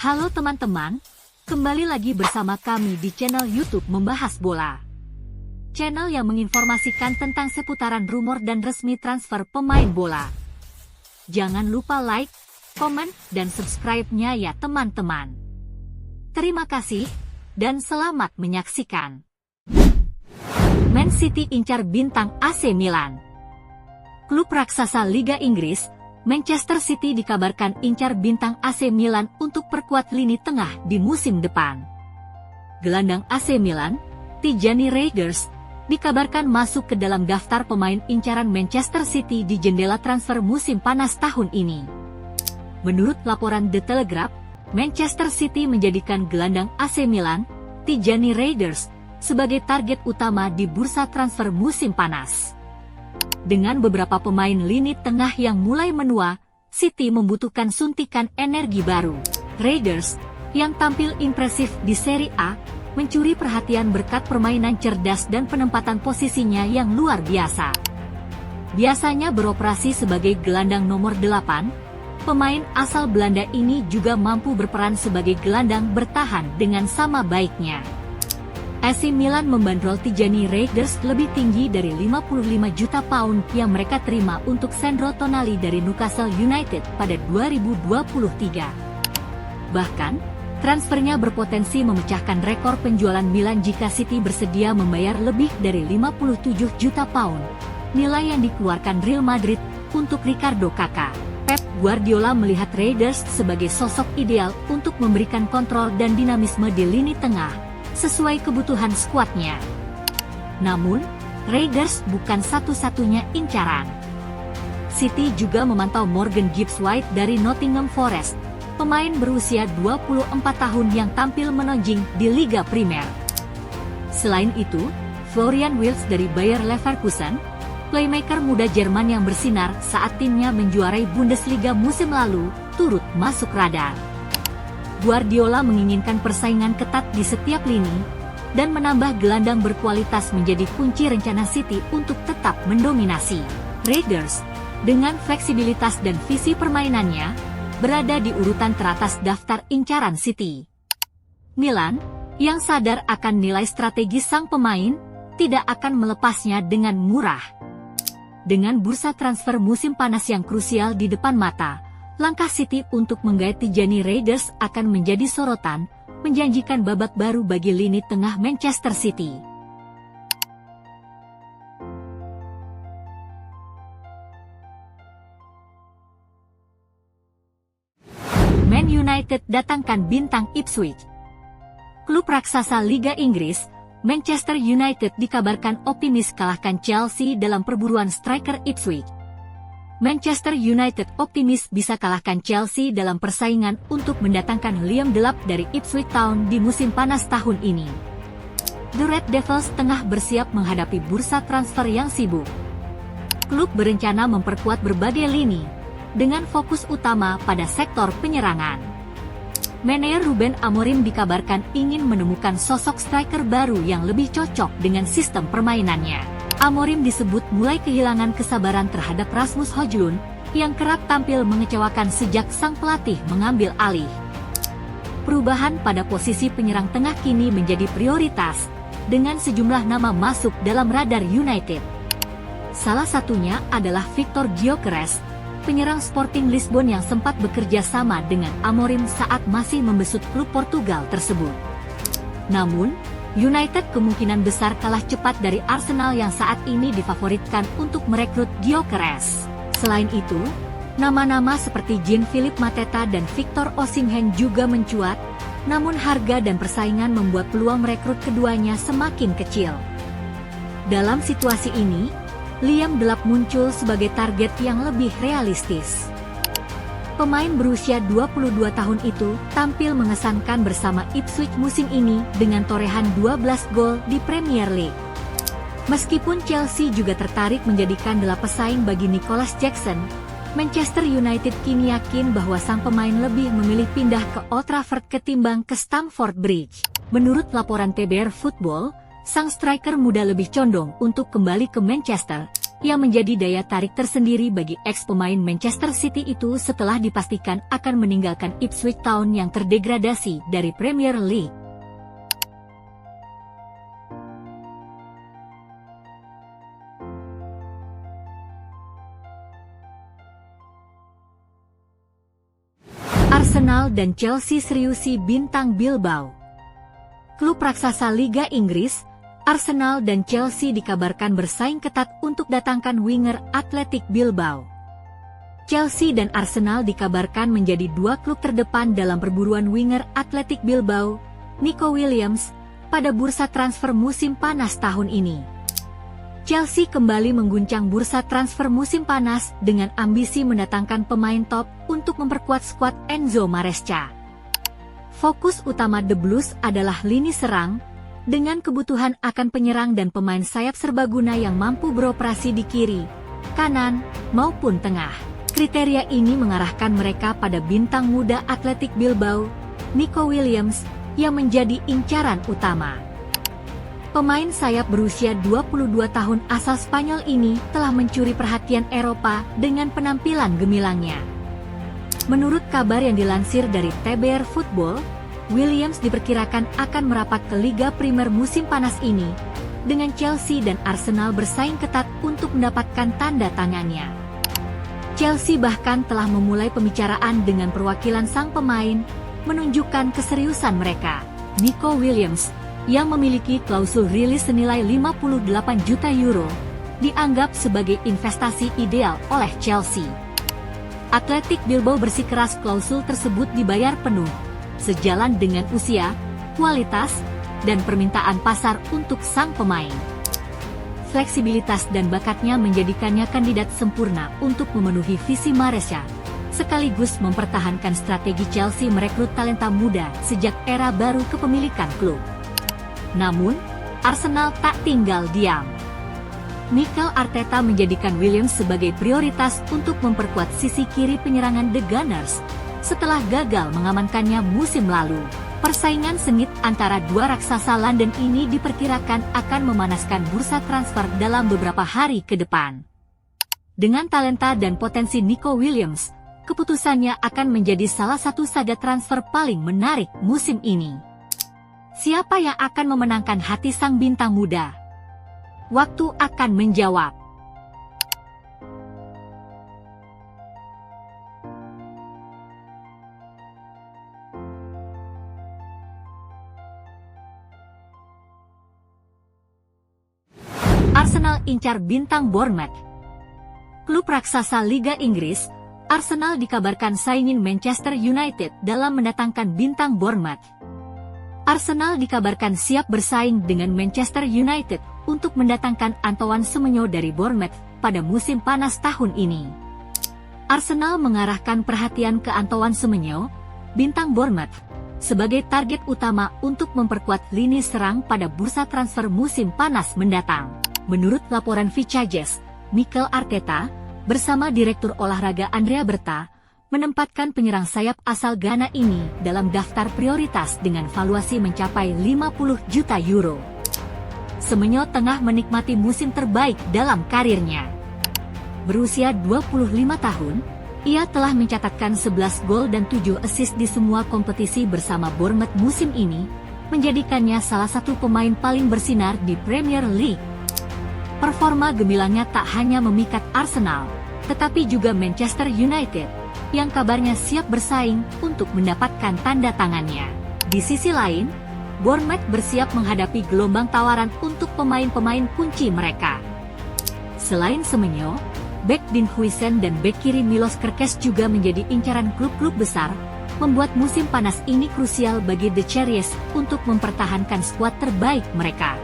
Halo teman-teman, kembali lagi bersama kami di channel YouTube Membahas Bola. Channel yang menginformasikan tentang seputaran rumor dan resmi transfer pemain bola. Jangan lupa like, komen, dan subscribe-nya ya teman-teman. Terima kasih, dan selamat menyaksikan. Man City incar bintang AC Milan. Klub raksasa Liga Inggris, Manchester City dikabarkan incar bintang AC Milan untuk perkuat lini tengah di musim depan. Gelandang AC Milan, Tijani Reijnders, dikabarkan masuk ke dalam daftar pemain incaran Manchester City di jendela transfer musim panas tahun ini. Menurut laporan The Telegraph, Manchester City menjadikan gelandang AC Milan, Tijani Reijnders, sebagai target utama di bursa transfer musim panas. Dengan beberapa pemain lini tengah yang mulai menua, City membutuhkan suntikan energi baru. Reijnders, yang tampil impresif di Serie A, mencuri perhatian berkat permainan cerdas dan penempatan posisinya yang luar biasa. Biasanya beroperasi sebagai gelandang nomor 8, pemain asal Belanda ini juga mampu berperan sebagai gelandang bertahan dengan sama baiknya. AC Milan membandrol Tijani Reijnders lebih tinggi dari 55 juta pound yang mereka terima untuk Sandro Tonali dari Newcastle United pada 2023. Bahkan, transfernya berpotensi memecahkan rekor penjualan Milan jika City bersedia membayar lebih dari 57 juta pound, nilai yang dikeluarkan Real Madrid untuk Ricardo Kakak. Pep Guardiola melihat Reijnders sebagai sosok ideal untuk memberikan kontrol dan dinamisme di lini tengah, sesuai kebutuhan skuadnya. Namun, Reijnders bukan satu-satunya incaran. City juga memantau Morgan Gibbs-White dari Nottingham Forest, pemain berusia 24 tahun yang tampil menonjol di Liga Primer. Selain itu, Florian Wirtz dari Bayer Leverkusen, playmaker muda Jerman yang bersinar saat timnya menjuarai Bundesliga musim lalu, turut masuk radar. Guardiola menginginkan persaingan ketat di setiap lini, dan menambah gelandang berkualitas menjadi kunci rencana City untuk tetap mendominasi. Reijnders, dengan fleksibilitas dan visi permainannya, berada di urutan teratas daftar incaran City. Milan, yang sadar akan nilai strategis sang pemain, tidak akan melepasnya dengan murah. Dengan bursa transfer musim panas yang krusial di depan mata, langkah City untuk menggait Tijani Reijnders akan menjadi sorotan, menjanjikan babak baru bagi lini tengah Manchester City. Man United datangkan bintang Ipswich. Klub raksasa Liga Inggris, Manchester United dikabarkan optimis kalahkan Chelsea dalam perburuan striker Ipswich. Manchester United optimis bisa kalahkan Chelsea dalam persaingan untuk mendatangkan Liam Delap dari Ipswich Town di musim panas tahun ini. The Red Devils tengah bersiap menghadapi bursa transfer yang sibuk. Klub berencana memperkuat berbagai lini, dengan fokus utama pada sektor penyerangan. Manajer Ruben Amorim dikabarkan ingin menemukan sosok striker baru yang lebih cocok dengan sistem permainannya. Amorim disebut mulai kehilangan kesabaran terhadap Rasmus Højlund, yang kerap tampil mengecewakan sejak sang pelatih mengambil alih. Perubahan pada posisi penyerang tengah kini menjadi prioritas, dengan sejumlah nama masuk dalam radar United. Salah satunya adalah Victor Gyökeres, penyerang Sporting Lisbon yang sempat bekerja sama dengan Amorim saat masih membesut klub Portugal tersebut. Namun, United kemungkinan besar kalah cepat dari Arsenal yang saat ini difavoritkan untuk merekrut Gyökeres. Selain itu, nama-nama seperti Jean-Philippe Mateta dan Victor Osimhen juga mencuat, namun harga dan persaingan membuat peluang merekrut keduanya semakin kecil. Dalam situasi ini, Liam Delap muncul sebagai target yang lebih realistis. Pemain berusia 22 tahun itu tampil mengesankan bersama Ipswich musim ini dengan torehan 12 gol di Premier League. Meskipun Chelsea juga tertarik menjadikan Delap pesaing bagi Nicholas Jackson, Manchester United kini yakin bahwa sang pemain lebih memilih pindah ke Old Trafford ketimbang ke Stamford Bridge. Menurut laporan TBR Football, sang striker muda lebih condong untuk kembali ke Manchester, yang menjadi daya tarik tersendiri bagi ex-pemain Manchester City itu setelah dipastikan akan meninggalkan Ipswich Town yang terdegradasi dari Premier League. Arsenal dan Chelsea seriusi bintang Bilbao. Klub raksasa Liga Inggris, Arsenal dan Chelsea dikabarkan bersaing ketat untuk datangkan winger Athletic Bilbao. Chelsea dan Arsenal dikabarkan menjadi dua klub terdepan dalam perburuan winger Athletic Bilbao, Nico Williams, pada bursa transfer musim panas tahun ini. Chelsea kembali mengguncang bursa transfer musim panas dengan ambisi mendatangkan pemain top untuk memperkuat skuad Enzo Maresca. Fokus utama The Blues adalah lini serang, dengan kebutuhan akan penyerang dan pemain sayap serbaguna yang mampu beroperasi di kiri, kanan, maupun tengah. Kriteria ini mengarahkan mereka pada bintang muda Athletic Bilbao, Nico Williams, yang menjadi incaran utama. Pemain sayap berusia 22 tahun asal Spanyol ini telah mencuri perhatian Eropa dengan penampilan gemilangnya. Menurut kabar yang dilansir dari TBR Football, Williams diperkirakan akan merapat ke Liga Primer musim panas ini, dengan Chelsea dan Arsenal bersaing ketat untuk mendapatkan tanda tangannya. Chelsea bahkan telah memulai pembicaraan dengan perwakilan sang pemain, menunjukkan keseriusan mereka. Nico Williams, yang memiliki klausul rilis senilai 58 juta euro, dianggap sebagai investasi ideal oleh Chelsea. Athletic Bilbao bersikeras klausul tersebut dibayar penuh, sejalan dengan usia, kualitas, dan permintaan pasar untuk sang pemain. Fleksibilitas dan bakatnya menjadikannya kandidat sempurna untuk memenuhi visi Maresca, sekaligus mempertahankan strategi Chelsea merekrut talenta muda sejak era baru kepemilikan klub. Namun, Arsenal tak tinggal diam. Mikel Arteta menjadikan Williams sebagai prioritas untuk memperkuat sisi kiri penyerangan The Gunners, setelah gagal mengamankannya musim lalu. Persaingan sengit antara dua raksasa London ini diperkirakan akan memanaskan bursa transfer dalam beberapa hari ke depan. Dengan talenta dan potensi Nico Williams, keputusannya akan menjadi salah satu saga transfer paling menarik musim ini. Siapa yang akan memenangkan hati sang bintang muda? Waktu akan menjawab. Arsenal incar bintang Bournemouth. Klub raksasa Liga Inggris, Arsenal dikabarkan saingin Manchester United dalam mendatangkan bintang Bournemouth. Arsenal dikabarkan siap bersaing dengan Manchester United untuk mendatangkan Antoine Semenyo dari Bournemouth pada musim panas tahun ini. Arsenal mengarahkan perhatian ke Antoine Semenyo, bintang Bournemouth, sebagai target utama untuk memperkuat lini serang pada bursa transfer musim panas mendatang. Menurut laporan Vichages, Mikel Arteta, bersama Direktur Olahraga Andrea Berta, menempatkan penyerang sayap asal Ghana ini dalam daftar prioritas dengan valuasi mencapai 50 juta euro. Semenyo tengah menikmati musim terbaik dalam karirnya. Berusia 25 tahun, ia telah mencatatkan 11 gol dan 7 assist di semua kompetisi bersama Bournemouth musim ini, menjadikannya salah satu pemain paling bersinar di Premier League. Performa gemilangnya tak hanya memikat Arsenal, tetapi juga Manchester United, yang kabarnya siap bersaing untuk mendapatkan tanda tangannya. Di sisi lain, Bournemouth bersiap menghadapi gelombang tawaran untuk pemain-pemain kunci mereka. Selain Semenyo, bek Dean Huijsen dan bek kiri Milos Kerkez juga menjadi incaran klub-klub besar, membuat musim panas ini krusial bagi The Cherries untuk mempertahankan skuad terbaik mereka.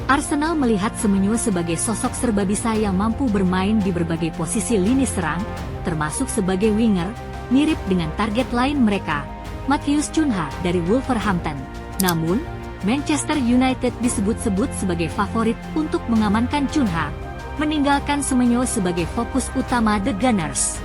Arsenal melihat Semenyo sebagai sosok serbabisa yang mampu bermain di berbagai posisi lini serang, termasuk sebagai winger, mirip dengan target lain mereka, Matheus Cunha dari Wolverhampton. Namun, Manchester United disebut-sebut sebagai favorit untuk mengamankan Cunha, meninggalkan Semenyo sebagai fokus utama The Gunners.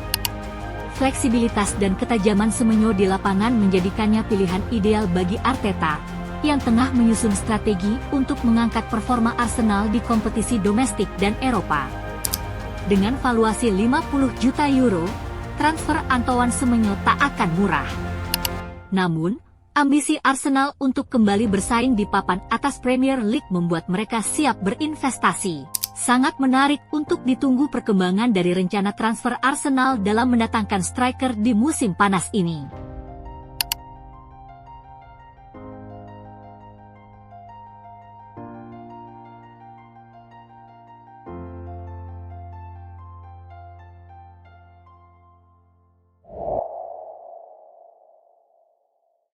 Fleksibilitas dan ketajaman Semenyo di lapangan menjadikannya pilihan ideal bagi Arteta, yang tengah menyusun strategi untuk mengangkat performa Arsenal di kompetisi domestik dan Eropa. Dengan valuasi 50 juta euro, transfer Antoine Semenyo tak akan murah. Namun, ambisi Arsenal untuk kembali bersaing di papan atas Premier League membuat mereka siap berinvestasi. Sangat menarik untuk ditunggu perkembangan dari rencana transfer Arsenal dalam mendatangkan striker di musim panas ini.